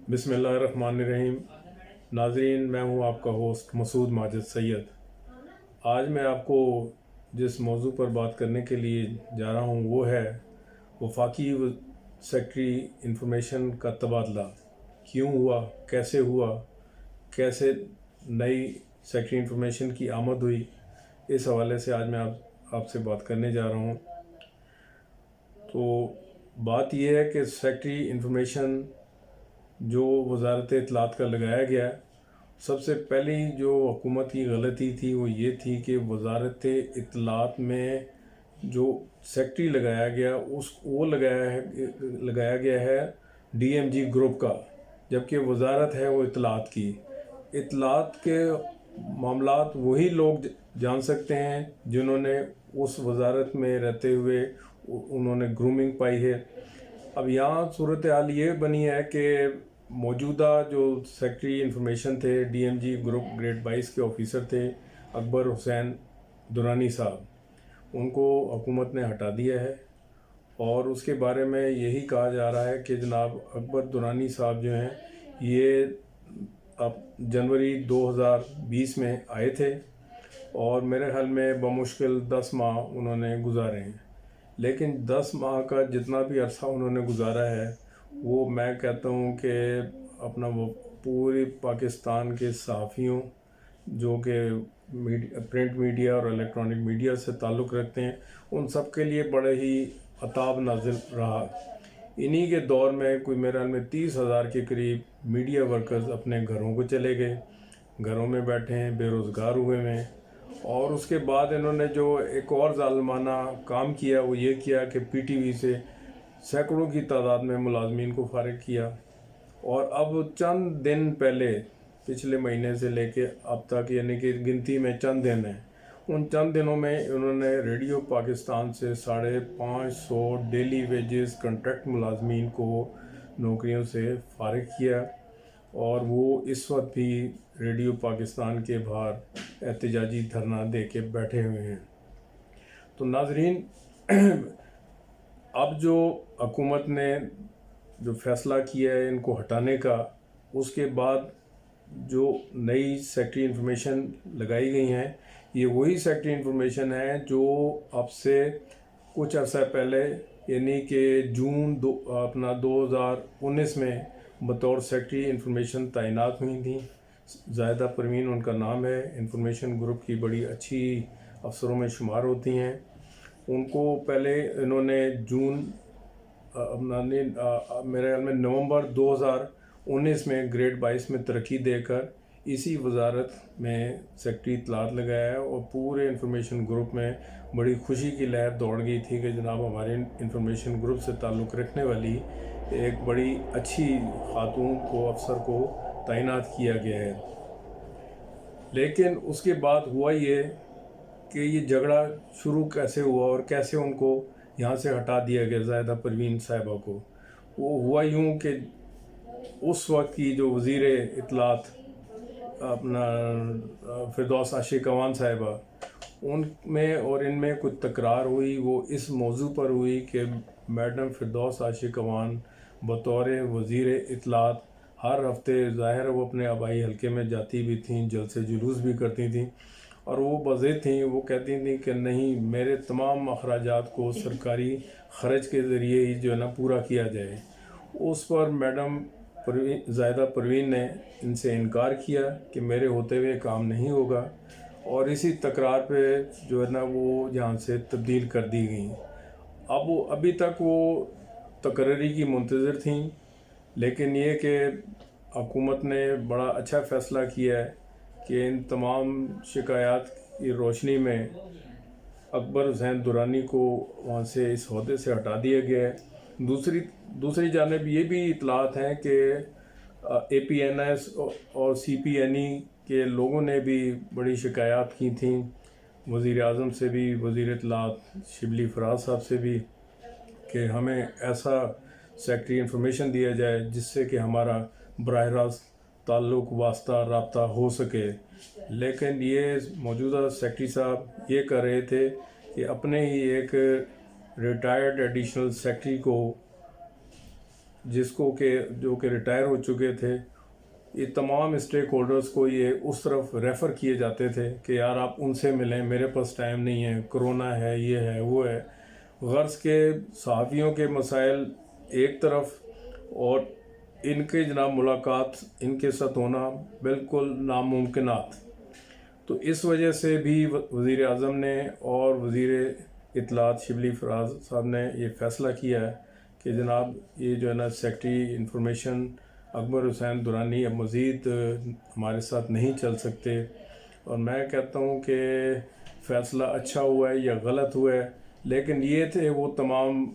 बिस्मिल्लाहिर्रहमानिर्रहीम। नाज़रीन, मैं हूँ आपका होस्ट मसूद माजिद सैयद। आज मैं आपको जिस मौजू पर बात करने के लिए जा रहा हूँ वो है वफाकी सेक्रेटरी इंफॉर्मेशन का तबादला। क्यों हुआ, कैसे नई सेक्रेटरी इंफॉर्मेशन की आमद हुई, इस हवाले से आज मैं आपसे बात करने जा रहा हूँ। तो बात यह है कि सेक्रेटरी इंफॉर्मेशन जो वजारत इत्तलात का लगाया गया, सबसे पहली जो हुकूमत की गलती थी वो ये थी कि वजारत इत्तलात में जो सेक्रेटरी लगाया गया वो लगाया गया है DMG ग्रुप का, जबकि वजारत है वो इत्तलात की। इत्तलात के मामलात वही लोग जान सकते हैं जिन्होंने उस वजारत में रहते हुए उन्होंने ग्रूमिंग पाई है। अब यहाँ सूरत हाल ये बनी है कि मौजूदा जो सेक्रेटरी इंफॉर्मेशन थे DMG ग्रुप ग्रेड 22 के ऑफिसर थे अकबर हुसैन दुरानी साहब, उनको हुकूमत ने हटा दिया है और उसके बारे में यही कहा जा रहा है कि जनाब अकबर दुरानी साहब जो हैं ये अब जनवरी 2020 में आए थे और मेरे ख्याल में बमुश्किल 10 माह उन्होंने गुजारे हैं। लेकिन 10 माह का जितना भी अरसा उन्होंने गुजारा है वो मैं कहता हूँ कि अपना वो पूरी पाकिस्तान के सहाफ़ियों जो कि प्रिंट मीडिया और इलेक्ट्रॉनिक मीडिया से ताल्लुक़ रखते हैं उन सब के लिए बड़े ही अताब नाज़िल रहा। इन्हीं के दौर में कोई मेरे ख्याल में 30,000 के करीब मीडिया वर्कर्स अपने घरों को चले गए, घरों में बैठे हैं, बेरोज़गार हुए हैं। और उसके बाद इन्होंने जो एक और ज़ालिमाना काम किया वो ये किया कि PTV से सैकड़ों की तादाद में मुलाजमीन को फारिग किया। और अब चंद दिन पहले पिछले महीने से लेके अब तक, यानी कि गिनती में चंद दिन हैं, उन चंद दिनों में उन्होंने रेडियो पाकिस्तान से 550 डेली वेजेस कॉन्ट्रैक्ट मुलाजमीन को नौकरियों से फारिग किया और वो इस वक्त भी रेडियो पाकिस्तान के बाहर एहतजाजी धरना दे के बैठे हुए हैं। तो नाजरीन, अब जो हुकूमत ने जो फ़ैसला किया है इनको हटाने का, उसके बाद जो नई सेक्रेटरी इंफॉर्मेशन लगाई गई हैं ये वही सेक्रेटरी इंफॉर्मेशन है जो अब से कुछ अर्सा पहले यानी कि जून 2019 में बतौर सेक्रेटरी इंफॉर्मेशन तैनात हुई थी। ज़ाहिदा परवीन उनका नाम है, इंफॉर्मेशन ग्रुप की बड़ी अच्छी अफसरों में शुमार होती हैं। उनको पहले इन्होंने मेरे ख्याल में नवंबर 2019 में ग्रेड 22 में तरक्की देकर इसी वजारत में सेक्रेटरी इत्तलात लगाया है और पूरे इंफॉर्मेशन ग्रुप में बड़ी खुशी की लहर दौड़ गई थी कि जनाब हमारे इंफॉर्मेशन ग्रुप से ताल्लुक़ रखने वाली एक बड़ी अच्छी खातून को, अफसर को तैनात किया गया है। लेकिन उसके बाद हुआ ये कि ये झगड़ा शुरू कैसे हुआ और कैसे उनको यहाँ से हटा दिया गया ज़ाहिदा परवीन साहिबा को। वो हुआ यूँ कि उस वक्त की जो वज़ीर इत्तलात अपना फिरदौस आशिक अवान साहिबा, उनमें और इनमें कुछ तकरार हुई। वो इस मौजू पर हुई कि मैडम फिरदौस आशिक अवान बतौर वज़ीर इत्तलात हर हफ्ते ज़ाहिर वो अपने आबाई हल्के में जाती भी थीं, जलसे जुलूस भी करती थीं और वो बज़िद थीं। वो कहती थीं कि नहीं, मेरे तमाम अखराजात को सरकारी ख़र्च के ज़रिए ही जो है ना पूरा किया जाए। उस पर मैडम ज़ाहिदा परवीन ने इनसे इनकार किया कि मेरे होते हुए काम नहीं होगा और इसी तकरार पे जो है ना वो यहाँ से तब्दील कर दी गई। अब वो अभी तक वो तकर्री की मुंतज़िर थीं, लेकिन ये कि हुकूमत ने बड़ा अच्छा फ़ैसला किया है कि इन तमाम शिकायत की रोशनी में अकबर हुसैन दुरानी को वहाँ से इस ओहदे से हटा दिया गया है। दूसरी जानिब ये भी इतलात हैं कि APNS और CPNE के लोगों ने भी बड़ी शिकायत की थी वज़ीर आज़म से भी, वज़ीर इत्तलात शिबली फराज साहब से भी, कि हमें ऐसा सेक्रेटरी इंफॉर्मेशन दिया जाए जिससे कि हमारा बराह रास्त ताल्लुक़, वास्ता, राब्ता हो सके। लेकिन ये मौजूदा सेक्रेटरी साहब ये कर रहे थे कि अपने ही एक रिटायर्ड एडिशनल सेक्रेटरी को जिसको कि जो कि रिटायर हो चुके थे, ये तमाम स्टेक होल्डर्स को ये उस तरफ रेफ़र किए जाते थे कि यार आप उनसे मिलें, मेरे पास टाइम नहीं है, कोरोना है, ये है, वो है। गर्ज़ के सहाफ़ियों के मसाइल एक तरफ और इनके जनाब मुलाकात इनके साथ होना बिल्कुल नामुमकिनात। तो इस वजह से भी वज़ीर आज़म ने और वज़ीर इत्तलात शिबली फराज साहब ने ये फ़ैसला किया है कि जनाब ये जो है ना सेक्रेटरी इंफॉर्मेशन अकबर हुसैन दुरानी अब मज़ीद हमारे साथ नहीं चल सकते। और मैं कहता हूँ कि फ़ैसला अच्छा हुआ है या गलत हुआ है, लेकिन ये थे वो तमाम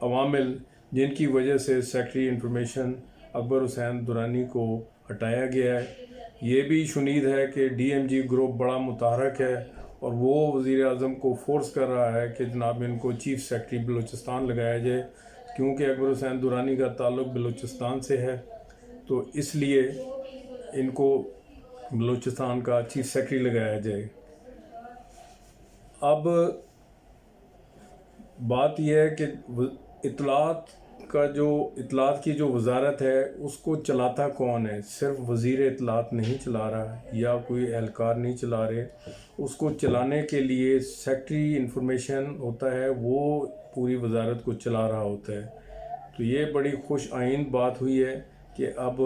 अवामिल जिनकी वजह से सेक्रेटरी इंफॉर्मेशन अकबर हुसैन दुरानी को हटाया गया है। ये भी शुनीद है कि DMG ग्रुप बड़ा मुतहरक है और वो वज़ीर आज़म को फोर्स कर रहा है कि जनाब इनको चीफ़ सेक्रेटरी बलूचिस्तान लगाया जाए, क्योंकि अकबर हुसैन दुरानी का ताल्लुक़ बलूचिस्तान से है, तो इसलिए इनको बलूचिस्तान का चीफ़ सेक्रेटरी लगाया जाए। अब बात यह है कि इत्तलात की जो वजारत है उसको चलाता कौन है? सिर्फ वज़ीर इत्तलात नहीं चला रहा या कोई एहलकार नहीं चला रहे, उसको चलाने के लिए सेक्रेटरी इंफॉर्मेशन होता है, वो पूरी वजारत को चला रहा होता है। तो ये बड़ी खुश आइंद बात हुई है कि अब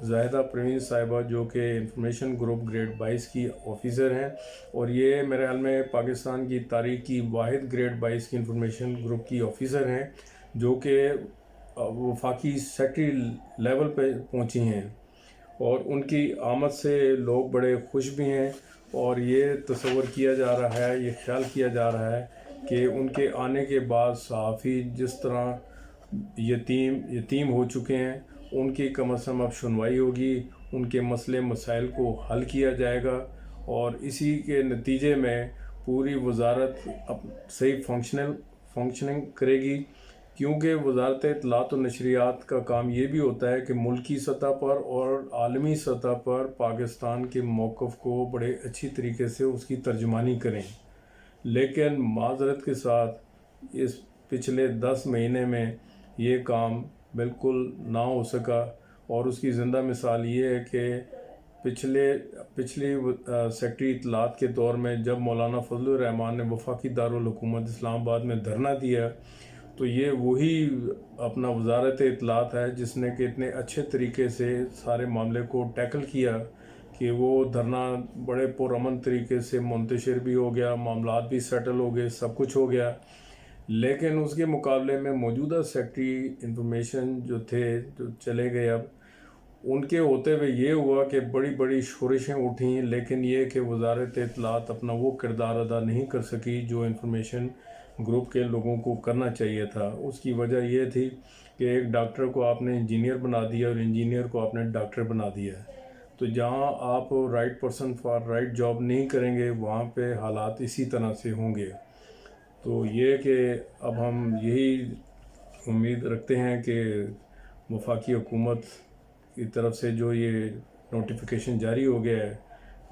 ज़ाहिदा परवीन साहिबा जो कि इंफॉर्मेशन ग्रुप ग्रेड 22 की ऑफ़िसर हैं, और ये मेरे ख्याल में पाकिस्तान की तारीख़ की वाहिद ग्रेड 22 की इंफॉर्मेशन ग्रुप की ऑफ़िसर हैं जो कि वफाकी सेक्रेटरी लेवल पे पहुंची हैं, और उनकी आमद से लोग बड़े खुश भी हैं। और ये तसव्वुर किया जा रहा है, ये ख्याल किया जा रहा है कि उनके आने के बाद सहाफ़ी जिस तरह यतीम हो चुके हैं, उनकी कम अज़ कम अब सुनवाई होगी, उनके मसले मसाइल को हल किया जाएगा, और इसी के नतीजे में पूरी वजारत अब सही फंक्शनिंग करेगी। क्योंकि वजारत इत्तलात और नशरियात का काम ये भी होता है कि मुल्की सतह पर और आलमी सतह पर पाकिस्तान के मौक़िफ़ को बड़े अच्छी तरीके से उसकी तर्जुमानी करें। लेकिन माज़रत के साथ इस पिछले 10 महीने में ये काम बिल्कुल ना हो सका, और उसकी ज़िंदा मिसाल ये है कि पिछली सेक्रेटरी इत्तलात के दौर में जब मौलाना फजलुर रहमान ने वफाकी दारुल हुकूमत इस्लामाबाद में धरना दिया, तो ये वही अपना वजारत इत्तलात है जिसने कि इतने अच्छे तरीके से सारे मामले को टैकल किया कि वो धरना बड़े पुरअमन तरीके से मुंतशिर भी हो गया, मामलात भी सेटल हो गए, सब कुछ हो गया। लेकिन उसके मुकाबले में मौजूदा सेक्रेटरी इंफॉर्मेशन जो थे, जो चले गए, अब उनके होते हुए ये हुआ कि बड़ी बड़ी शोरिशें उठीं, लेकिन ये कि वजारत इत्तलात अपना वो किरदार अदा नहीं कर सकी जो इंफॉर्मेशन ग्रुप के लोगों को करना चाहिए था। उसकी वजह यह थी कि एक डॉक्टर को आपने इंजीनियर बना दिया और इंजीनियर को आपने डॉक्टर बना दिया। तो जहाँ आप right person for right job नहीं करेंगे, वहाँ पे हालात इसी तरह से होंगे। तो ये कि अब हम यही उम्मीद रखते हैं कि वफाकी हुकूमत की तरफ से जो ये नोटिफिकेशन जारी हो गया है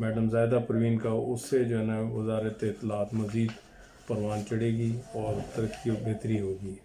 मैडम ज़ाहिदा परवीन का, उससे जो है ना वजारत इत्तलात मज़ीद परवान चढ़ेगी और तरक्की और बेहतरी होगी।